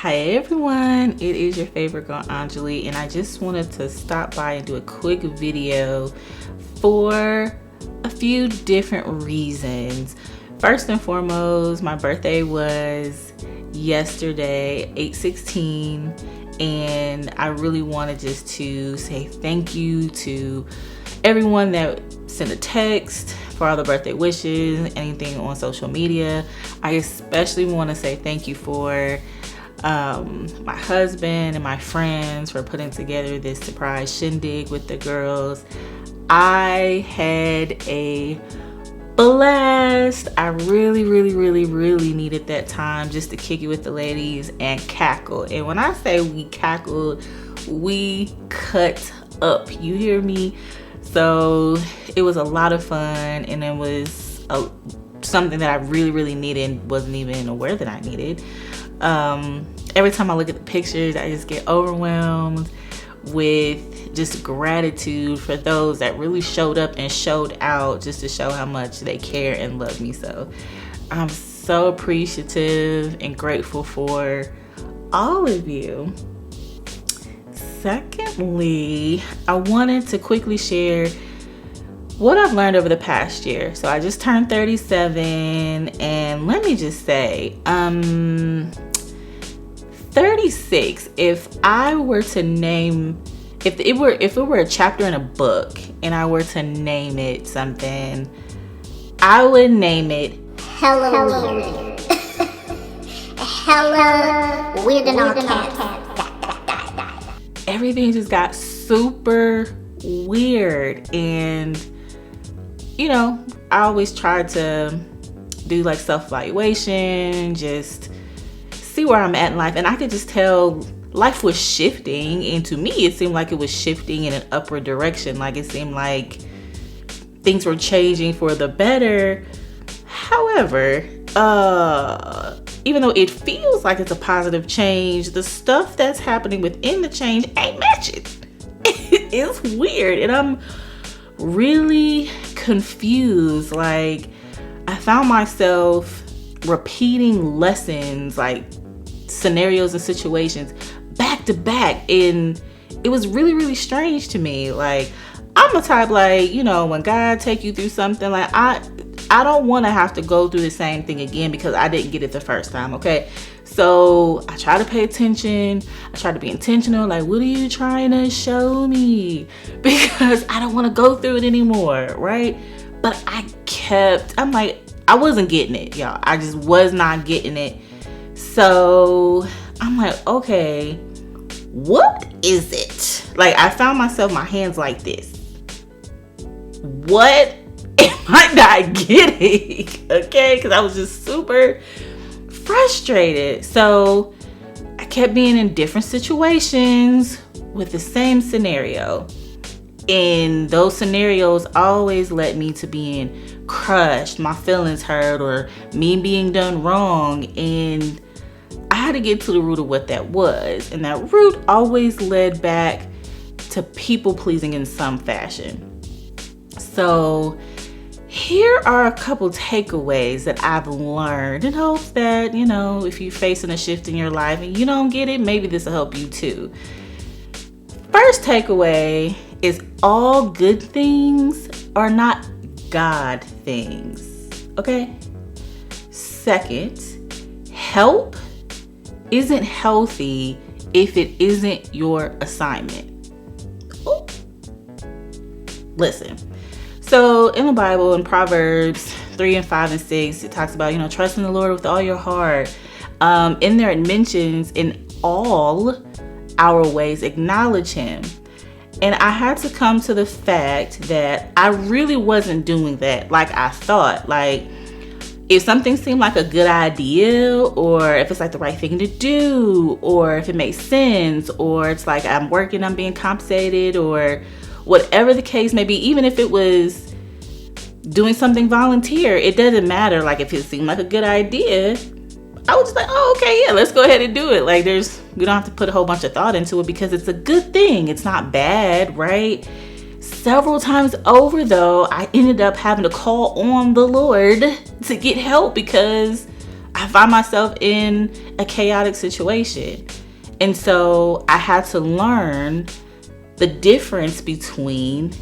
Hi everyone, it is your favorite girl Anjali, and I just wanted to stop by and do a quick video for a few different reasons. First and foremost, my birthday was yesterday, 8/16, and I really wanted just to say thank you to everyone that sent a text for all the birthday wishes, anything on social media. I especially want to say thank you for my husband and my friends for putting together this surprise shindig with the girls. I had a blast. I really needed that time just to kick it with the ladies and cackle. And when I say we cackled, we cut up. You hear me? So it was a lot of fun, and it was something that I really needed and wasn't even aware that I needed. Every time I look at the pictures, I just get overwhelmed with just gratitude for those that really showed up and showed out just to show how much they care and love me. So I'm so appreciative and grateful for all of you. Secondly, I wanted to quickly share what I've learned over the past year. So I just turned 37, and let me just say, 36, if I were to name, if it were a chapter in a book and I were to name it something, I would name it Hello Weird. Hello Weird and All Cats. Everything just got super weird, and I always try to do like self-evaluation, just see where I'm at in life, and I could just tell life was shifting, and to me it seemed like it was shifting in an upward direction. Like it seemed like things were changing for the better. However, even though it feels like it's a positive change, the stuff that's happening within the change ain't matching. It's weird, and I'm really confused. Like, I found myself repeating lessons, like scenarios and situations back to back, and it was really strange to me. Like, I'm the type, like, when God take you through something, like I don't want to have to go through the same thing again because I didn't get it the first time. Okay, so I try to pay attention. I try to be intentional. Like, what are you trying to show me? Because I don't want to go through it anymore, right? But I'm like, I wasn't getting it, y'all. I just was not getting it. So I'm like, okay, what is it? Like, I found myself, my hands like this. What am I not getting? Okay, because I was just super frustrated. So I kept being in different situations with the same scenario, and those scenarios always led me to being crushed, my feelings hurt, or me being done wrong. And I had to get to the root of what that was, and that root always led back to people pleasing in some fashion. So here are a couple takeaways that I've learned in hopes that, if you're facing a shift in your life and you don't get it, maybe this will help you too. First takeaway is all good things are not God things, okay? Second, help isn't healthy if it isn't your assignment. Ooh. Listen. So in the Bible, in Proverbs 3:5-6, it talks about, trust in the Lord with all your heart. In there it mentions in all our ways acknowledge him. And I had to come to the fact that I really wasn't doing that like I thought. Like, if something seemed like a good idea, or if it's like the right thing to do, or if it makes sense, or it's like I'm working, I'm being compensated, or whatever the case may be, even if it was doing something volunteer, it doesn't matter. Like, if it seemed like a good idea, I was just like, oh, okay, yeah, let's go ahead and do it. Like, we don't have to put a whole bunch of thought into it because it's a good thing. It's not bad, right? Several times over, though, I ended up having to call on the Lord to get help because I find myself in a chaotic situation. And so I had to learn the difference between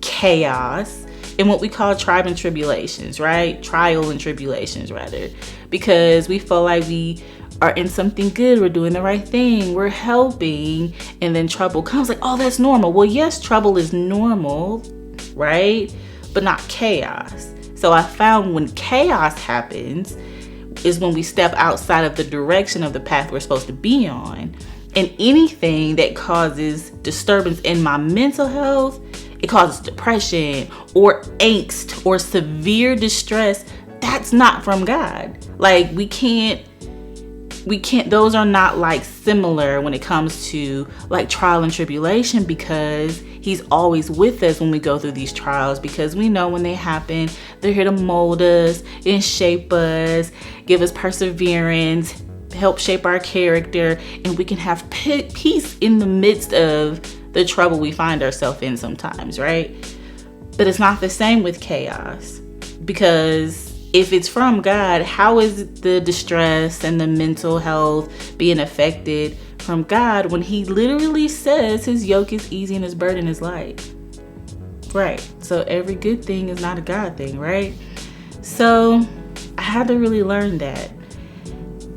chaos and what we call trial and tribulations, right? Trial and tribulations, rather. Because we feel like we are in something good, we're doing the right thing, we're helping, and then trouble comes. Like, oh, that's normal. Well, yes, trouble is normal, right? But not chaos. So I found when chaos happens is when we step outside of the direction of the path we're supposed to be on. And anything that causes disturbance in my mental health, it causes depression or angst or severe distress, that's not from God. Like, we can't, those are not like similar when it comes to like trial and tribulation, because he's always with us when we go through these trials, because we know when they happen, they're here to mold us and shape us, give us perseverance, help shape our character, and we can have peace in the midst of the trouble we find ourselves in sometimes, right? But it's not the same with chaos, because if it's from God, how is the distress and the mental health being affected from God when he literally says his yoke is easy and his burden is light? Right. So every good thing is not a God thing, right? So I had to really learn that.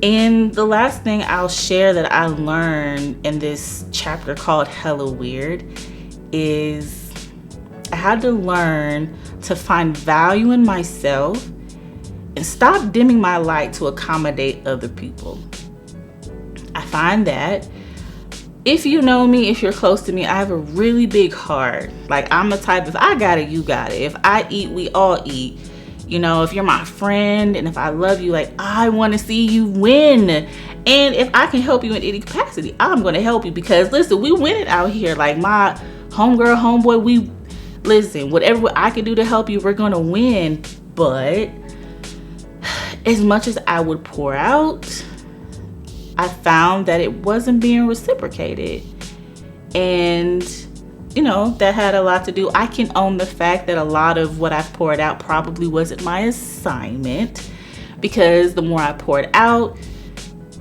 And the last thing I'll share that I learned in this chapter called Hella Weird is I had to learn to find value in myself and stop dimming my light to accommodate other people. I find that if you know me, if you're close to me, I have a really big heart. Like, I'm the type, if I got it, you got it. If I eat, we all eat. You know, if you're my friend and if I love you, like, I want to see you win. And if I can help you in any capacity, I'm going to help you, because listen, we win it out here. Like, my homegirl, homeboy, listen, whatever I can do to help you, we're going to win. But as much as I would pour out, I found that it wasn't being reciprocated. And, you know, that had a lot to do. I can own the fact that a lot of what I've poured out probably wasn't my assignment, because the more I poured out,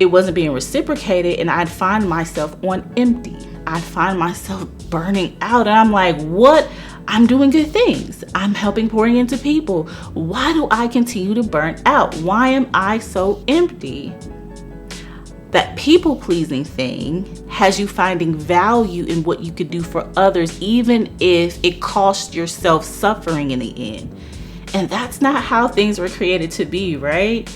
it wasn't being reciprocated, and I'd find myself on empty. I'd find myself burning out, and I'm like, what? I'm doing good things. I'm helping, pouring into people. Why do I continue to burn out? Why am I so empty? That people-pleasing thing has you finding value in what you could do for others, even if it costs yourself suffering in the end. And that's not how things were created to be, right?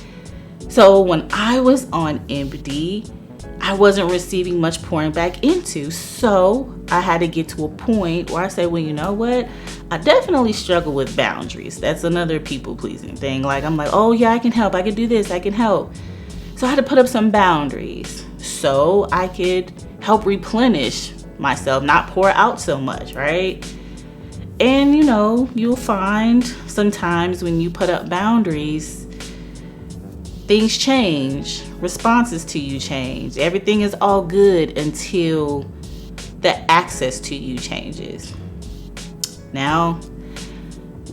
So when I was on empty, I wasn't receiving much pouring back into. So I had to get to a point where I say, well, you know what? I definitely struggle with boundaries. That's another people-pleasing thing. Like, I'm like, oh yeah, I can help. I can do this. I can help. So I had to put up some boundaries so I could help replenish myself, not pour out so much, right? And you know, you'll find sometimes when you put up boundaries, things change, responses to you change. Everything is all good until the access to you changes. Now,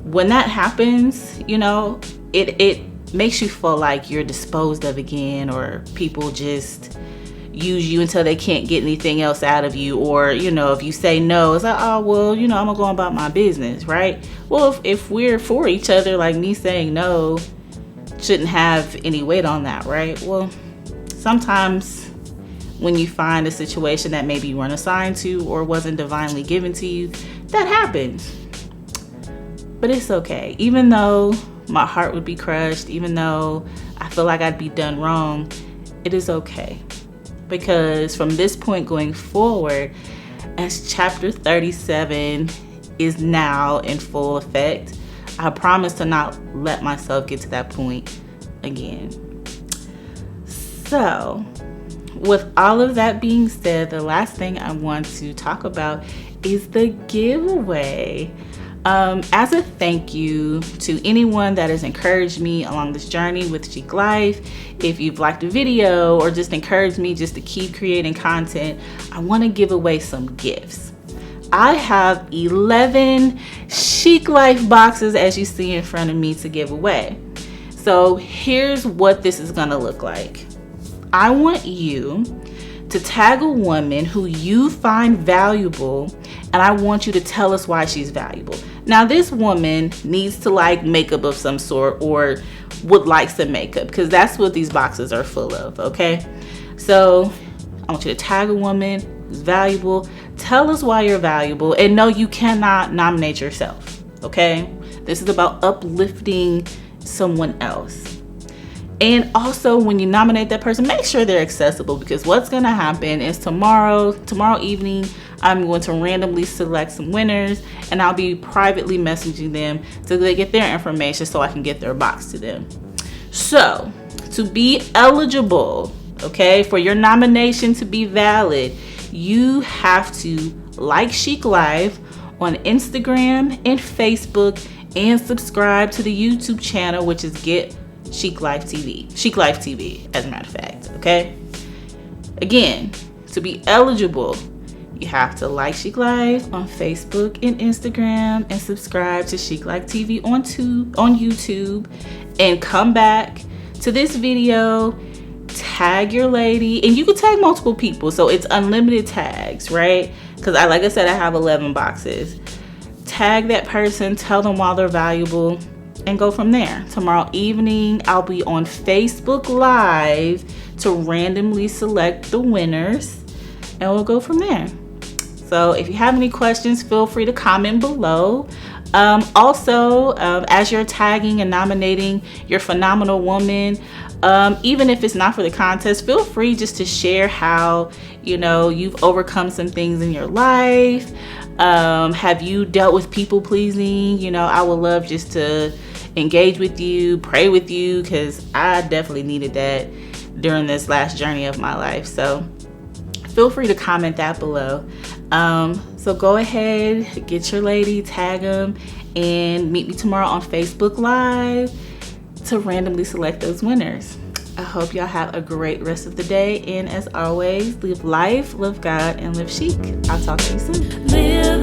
when that happens, you know, it makes you feel like you're disposed of again, or people just use you until they can't get anything else out of you. Or, you know, if you say no, it's like, oh, well, you know, I'm gonna go about my business, right? Well, if we're for each other, like, me saying no shouldn't have any weight on that, right? Well, sometimes when you find a situation that maybe you weren't assigned to or wasn't divinely given to you, that happens. But it's okay. Even though my heart would be crushed, even though I feel like I'd be done wrong, it is okay. Because from this point going forward, as chapter 37 is now in full effect, I promise to not let myself get to that point again. So, with all of that being said, the last thing I want to talk about is the giveaway. As a thank you to anyone that has encouraged me along this journey with Chic Life, if you've liked a video or just encouraged me just to keep creating content, I want to give away some gifts. I have 11 Chic Life boxes, as you see in front of me, to give away. So here's what this is gonna look like. I want you to tag a woman who you find valuable, and I want you to tell us why she's valuable. Now, this woman needs to like makeup of some sort or would like some makeup, because that's what these boxes are full of, okay? So I want you to tag a woman who's valuable, tell us why you're valuable, and no, you cannot nominate yourself, okay? This is about uplifting someone else. And also, when you nominate that person, make sure they're accessible, because what's gonna happen is tomorrow evening, I'm going to randomly select some winners, and I'll be privately messaging them so they get their information so I can get their box to them. So to be eligible, okay, for your nomination to be valid, you have to like Chic Life on Instagram and Facebook, and subscribe to the YouTube channel, which is Get Chic Life TV. Chic Life TV, as a matter of fact, okay? Again, to be eligible, you have to like Chic Life on Facebook and Instagram, and subscribe to Chic Life TV on YouTube, and come back to this video, tag your lady, and you can tag multiple people, so it's unlimited tags, right? Because like I said, I have 11 boxes. Tag that person, tell them why they're valuable, and go from there. Tomorrow evening, I'll be on Facebook Live to randomly select the winners, and we'll go from there. So if you have any questions, feel free to comment below. Also, as you're tagging and nominating your phenomenal woman, even if it's not for the contest, feel free just to share how, you know, you've overcome some things in your life. Have you dealt with people pleasing? You know, I would love just to engage with you, pray with you, because I definitely needed that during this last journey of my life. So feel free to comment that below. So go ahead, get your lady, tag them, and meet me tomorrow on Facebook Live to randomly select those winners. I hope y'all have a great rest of the day, and as always, live life, love God, and live chic. I'll talk to you soon. Live